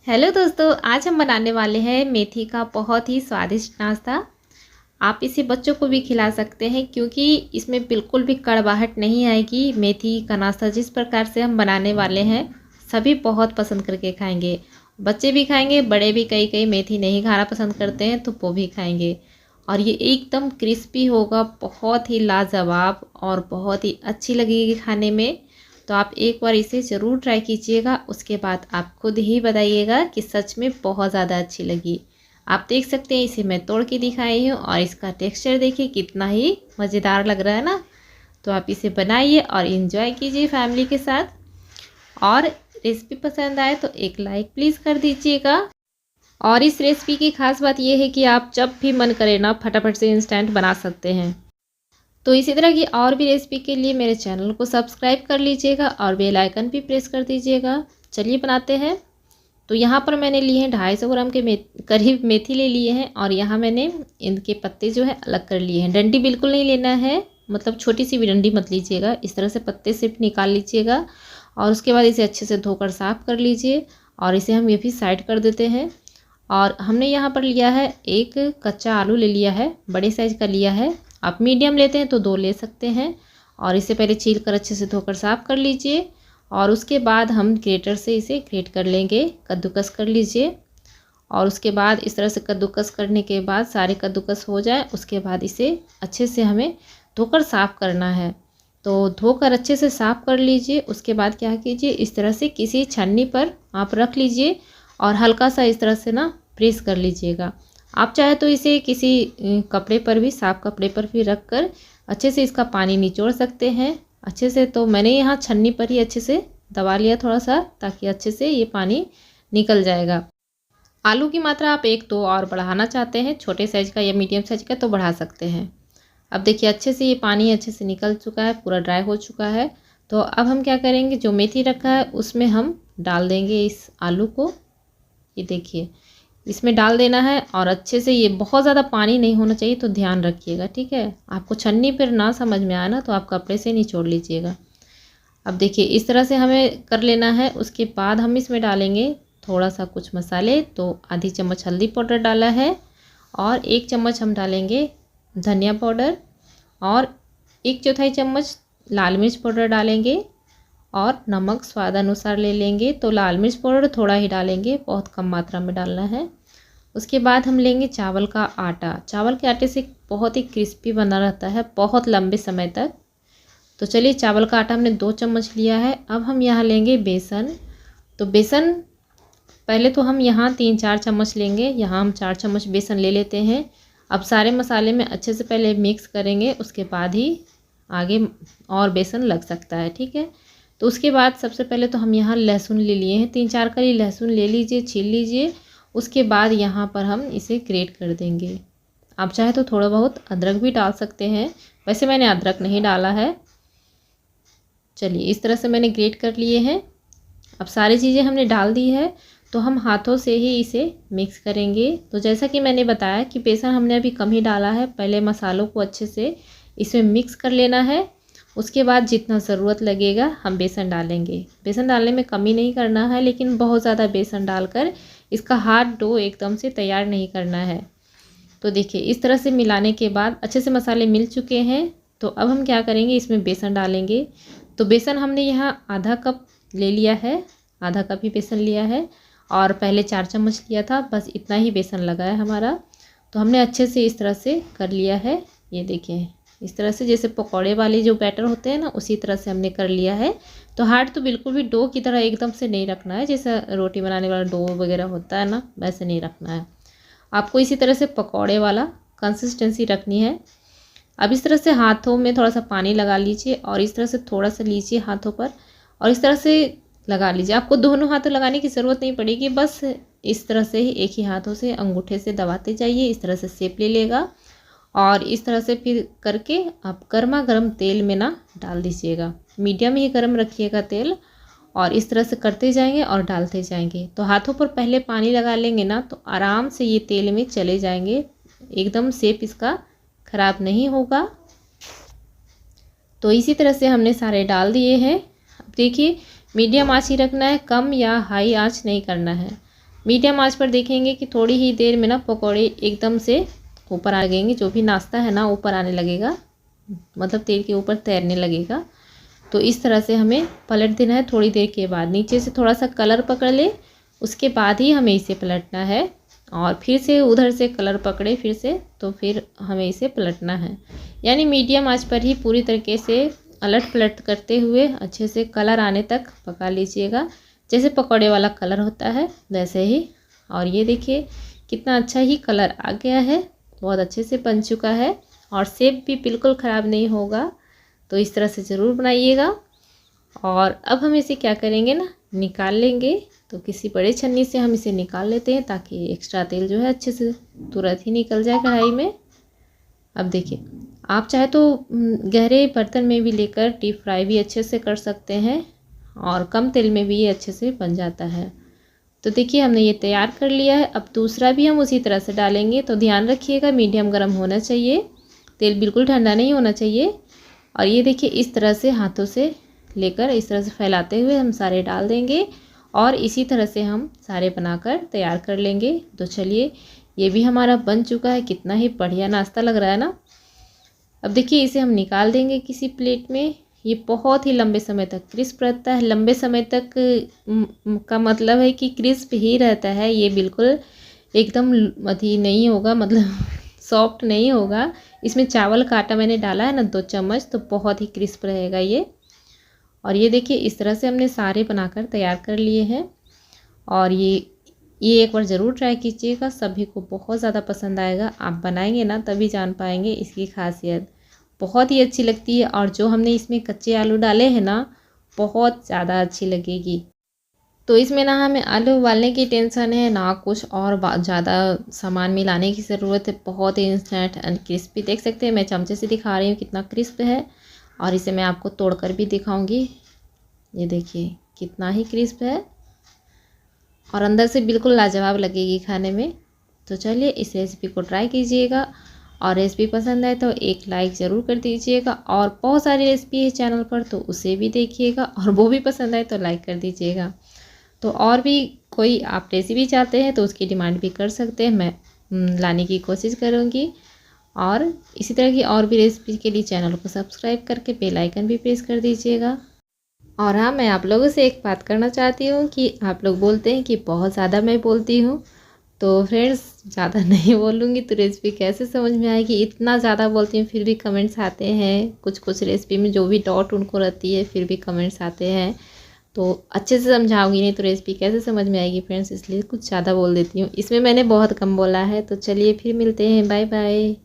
Hello दोस्तों, आज हम बनाने वाले हैं मेथी का बहुत ही स्वादिष्ट नाश्ता। आप इसे बच्चों को भी खिला सकते हैं क्योंकि इसमें बिल्कुल भी कड़वाहट नहीं आएगी। मेथी का नाश्ता जिस प्रकार से हम बनाने वाले हैं सभी बहुत पसंद करके खाएंगे। बच्चे भी खाएंगे, बड़े भी कई कई मेथी नहीं खाना पसंद करते हैं तो वो भी खाएंगे। और ये एकदम क्रिस्पी होगा, बहुत ही लाजवाब और बहुत ही अच्छी लगेगी खाने में। तो आप एक बार इसे ज़रूर ट्राई कीजिएगा, उसके बाद आप खुद ही बताइएगा कि सच में बहुत ज़्यादा अच्छी लगी। आप देख सकते हैं इसे मैं तोड़ के दिखाई हूँ और इसका टेक्सचर देखिए कितना ही मज़ेदार लग रहा है ना। तो आप इसे बनाइए और इन्जॉय कीजिए फैमिली के साथ। और रेसिपी पसंद आए तो एक लाइक प्लीज़ कर दीजिएगा। और इस रेसिपी की खास बात यह है कि आप जब भी मन करे ना फटाफट से इंस्टेंट बना सकते हैं। तो इसी तरह की और भी रेसिपी के लिए मेरे चैनल को सब्सक्राइब कर लीजिएगा और बेल आइकन भी प्रेस कर दीजिएगा। चलिए बनाते हैं। तो यहाँ पर मैंने लिए हैं 250 ग्राम के करीब मेथी ले लिए हैं और यहाँ मैंने इनके पत्ते जो है अलग कर लिए हैं। डंडी बिल्कुल नहीं लेना है, मतलब छोटी सी भी डंडी मत लीजिएगा, इस तरह से पत्ते से निकाल लीजिएगा। और उसके बाद इसे अच्छे से धोकर साफ़ कर लीजिए और इसे हम ये भी साइड कर देते हैं। और हमने यहाँ पर लिया है एक कच्चा आलू ले लिया है, बड़े साइज़ का लिया है। आप मीडियम लेते हैं तो 2 ले सकते हैं। और इसे पहले छील कर अच्छे से धोकर साफ़ कर लीजिए और उसके बाद हम ग्रेटर से इसे ग्रेट कर लेंगे, कद्दूकस कर लीजिए। और उसके बाद इस तरह से कद्दूकस करने के बाद सारे कद्दूकस हो जाए उसके बाद इसे अच्छे से हमें धोकर साफ़ करना है। तो धोकर अच्छे से साफ़ कर लीजिए। उसके बाद क्या कीजिए, इस तरह से किसी छन्नी पर आप रख लीजिए और हल्का सा इस तरह से ना प्रेस कर लीजिएगा। आप चाहे तो इसे किसी कपड़े पर भी, साफ़ कपड़े पर भी रख कर अच्छे से इसका पानी निचोड़ सकते हैं अच्छे से। तो मैंने यहाँ छन्नी पर ही अच्छे से दबा लिया थोड़ा सा, ताकि अच्छे से ये पानी निकल जाएगा। आलू की मात्रा आप 1-2 और बढ़ाना चाहते हैं, छोटे साइज़ का या मीडियम साइज़ का, तो बढ़ा सकते हैं। अब देखिए अच्छे से ये पानी अच्छे से निकल चुका है, पूरा ड्राई हो चुका है। तो अब हम क्या करेंगे, जो मेथी रखा है उसमें हम डाल देंगे इस आलू को। ये देखिए इसमें डाल देना है और अच्छे से, ये बहुत ज़्यादा पानी नहीं होना चाहिए तो ध्यान रखिएगा, ठीक है। आपको छन्नी पर ना समझ में आए ना तो आप कपड़े से निचोड़ लीजिएगा। अब देखिए इस तरह से हमें कर लेना है। उसके बाद हम इसमें डालेंगे थोड़ा सा कुछ मसाले। तो आधी चम्मच हल्दी पाउडर डाला है और 1 चम्मच हम डालेंगे धनिया पाउडर और 1/4 चम्मच लाल मिर्च पाउडर डालेंगे और नमक स्वाद अनुसार ले लेंगे। तो लाल मिर्च पाउडर थोड़ा ही डालेंगे, बहुत कम मात्रा में डालना है। उसके बाद हम लेंगे चावल का आटा। चावल के आटे से बहुत ही क्रिस्पी बना रहता है बहुत लंबे समय तक। तो चलिए चावल का आटा हमने 2 चम्मच लिया है। अब हम यहाँ लेंगे बेसन। तो बेसन पहले तो हम यहाँ 3-4 चम्मच लेंगे, यहाँ हम 4 चम्मच बेसन ले लेते हैं। अब सारे मसाले में अच्छे से पहले मिक्स करेंगे, उसके बाद ही आगे और बेसन लग सकता है, ठीक है। तो उसके बाद सबसे पहले तो हम यहाँ लहसुन ले लिए हैं, 3-4 कली लहसुन ले लीजिए, छील लीजिए। उसके बाद यहाँ पर हम इसे ग्रेट कर देंगे। आप चाहे तो थोड़ा बहुत अदरक भी डाल सकते हैं, वैसे मैंने अदरक नहीं डाला है। चलिए इस तरह से मैंने ग्रेट कर लिए हैं। अब सारी चीज़ें हमने डाल दी है तो हम हाथों से ही इसे मिक्स करेंगे। तो जैसा कि मैंने बताया कि बेसन हमने अभी कम ही डाला है, पहले मसालों को अच्छे से इसमें मिक्स कर लेना है। उसके बाद जितना ज़रूरत लगेगा हम बेसन डालेंगे। बेसन डालने में कमी नहीं करना है, लेकिन बहुत ज़्यादा बेसन डालकर इसका हार्ड डो एकदम से तैयार नहीं करना है। तो देखिए इस तरह से मिलाने के बाद अच्छे से मसाले मिल चुके हैं। तो अब हम क्या करेंगे, इसमें बेसन डालेंगे। तो बेसन हमने यहाँ आधा कप ले लिया है, आधा कप ही बेसन लिया है और पहले 4 चम्मच लिया था, बस इतना ही बेसन लगा है हमारा। तो हमने अच्छे से इस तरह से कर लिया है। ये देखें इस तरह से जैसे पकौड़े वाले जो बैटर होते हैं ना, उसी तरह से हमने कर लिया है। तो हार्ड तो बिल्कुल भी डो की तरह एकदम से नहीं रखना है, जैसा रोटी बनाने वाला डो वगैरह होता है ना, वैसे नहीं रखना है। आपको इसी तरह से पकौड़े वाला कंसिस्टेंसी रखनी है। अब इस तरह से हाथों में थोड़ा सा पानी लगा लीजिए और इस तरह से थोड़ा सा लीजिए हाथों पर और इस तरह से लगा लीजिए। आपको दोनों हाथों लगाने की ज़रूरत नहीं पड़ेगी, बस इस तरह से ही एक ही हाथों से अंगूठे से दबाते जाइए, इस तरह से शेप ले लेगा। और इस तरह से फिर करके आप गर्मा गर्म तेल में ना डाल दीजिएगा, मीडियम ही गर्म रखिएगा तेल। और इस तरह से करते जाएंगे और डालते जाएंगे। तो हाथों पर पहले पानी लगा लेंगे ना तो आराम से ये तेल में चले जाएंगे, एकदम शेप इसका ख़राब नहीं होगा। तो इसी तरह से हमने सारे डाल दिए हैं। अब देखिए मीडियम आंच ही रखना है, कम या हाई आंच नहीं करना है। मीडियम आंच पर देखेंगे कि थोड़ी ही देर में ना पकौड़े एकदम से ऊपर आ जाएंगे। जो भी नाश्ता है ना ऊपर आने लगेगा, मतलब तेल के ऊपर तैरने लगेगा। तो इस तरह से हमें पलट देना है। थोड़ी देर के बाद नीचे से थोड़ा सा कलर पकड़ ले, उसके बाद ही हमें इसे पलटना है। और फिर से उधर से कलर पकड़े फिर से, तो फिर हमें इसे पलटना है। यानी मीडियम आंच पर ही पूरी तरीके से अलट पलट करते हुए अच्छे से कलर आने तक पका लीजिएगा। जैसे पकौड़े वाला कलर होता है वैसे ही। और ये देखिए कितना अच्छा ही कलर आ गया है, बहुत अच्छे से बन चुका है और शेप भी बिल्कुल ख़राब नहीं होगा। तो इस तरह से ज़रूर बनाइएगा। और अब हम इसे क्या करेंगे ना, निकाल लेंगे। तो किसी बड़े छन्नी से हम इसे निकाल लेते हैं ताकि एक्स्ट्रा तेल जो है अच्छे से तुरंत ही निकल जाए कढ़ाई में। अब देखिए आप चाहे तो गहरे बर्तन में भी लेकर डीप फ्राई भी अच्छे से कर सकते हैं और कम तेल में भी ये अच्छे से बन जाता है। तो देखिए हमने ये तैयार कर लिया है। अब दूसरा भी हम उसी तरह से डालेंगे। तो ध्यान रखिएगा मीडियम गर्म होना चाहिए, तेल बिल्कुल ठंडा नहीं होना चाहिए। और ये देखिए इस तरह से हाथों से लेकर इस तरह से फैलाते हुए हम सारे डाल देंगे और इसी तरह से हम सारे बनाकर तैयार कर लेंगे। तो चलिए ये भी हमारा बन चुका है। कितना ही बढ़िया नाश्ता लग रहा है ना। अब देखिए इसे हम निकाल देंगे किसी प्लेट में। ये बहुत ही लंबे समय तक क्रिस्प रहता है। लंबे समय तक का मतलब है कि क्रिस्प ही रहता है। ये बिल्कुल एकदम अथी नहीं होगा, मतलब सॉफ्ट नहीं होगा। इसमें चावल का आटा मैंने डाला है ना 2 चम्मच, तो बहुत ही क्रिस्प रहेगा ये। और ये देखिए इस तरह से हमने सारे बनाकर तैयार कर लिए हैं। और ये एक बार ज़रूर ट्राई कीजिएगा, सभी को बहुत ज़्यादा पसंद आएगा। आप बनाएंगे ना तभी जान पाएंगे इसकी खासियत, बहुत ही अच्छी लगती है। और जो हमने इसमें कच्चे आलू डाले हैं ना, बहुत ज़्यादा अच्छी लगेगी। तो इसमें ना हमें आलू उबालने की टेंशन है ना, कुछ और ज़्यादा सामान मिलाने की ज़रूरत है। बहुत ही इंस्टेंट एंड क्रिस्पी, देख सकते हैं मैं चमचे से दिखा रही हूँ कितना क्रिस्प है। और इसे मैं आपको तोड़कर भी दिखाऊंगी। ये देखिए कितना ही क्रिस्प है और अंदर से बिल्कुल लाजवाब लगेगी खाने में। तो चलिए इस रेसिपी को ट्राई कीजिएगा और रेसिपी पसंद आए तो एक लाइक ज़रूर कर दीजिएगा। और बहुत सारी रेसिपी है चैनल पर, तो उसे भी देखिएगा और वो भी पसंद आए तो लाइक कर दीजिएगा। तो और भी कोई आप रेसिपी चाहते हैं तो उसकी डिमांड भी कर सकते हैं, मैं लाने की कोशिश करूँगी। और इसी तरह की और भी रेसिपी के लिए चैनल को सब्सक्राइब करके बेल आइकन भी प्रेस कर दीजिएगा। और हाँ, मैं आप लोगों से एक बात करना चाहती हूँ कि आप लोग बोलते हैं कि बहुत ज़्यादा मैं बोलती हूँ। तो फ्रेंड्स ज़्यादा नहीं बोलूँगी तो रेसिपी कैसे समझ में आएगी। इतना ज़्यादा बोलती हूँ फिर भी कमेंट्स आते हैं, कुछ कुछ रेसिपी में जो भी डाउट उनको रहती है फिर भी कमेंट्स आते हैं। तो अच्छे से समझाऊंगी नहीं तो रेसिपी कैसे समझ में आएगी फ्रेंड्स, इसलिए कुछ ज़्यादा बोल देती हूँ। इसमें मैंने बहुत कम बोला है। तो चलिए फिर मिलते हैं, बाय बाय।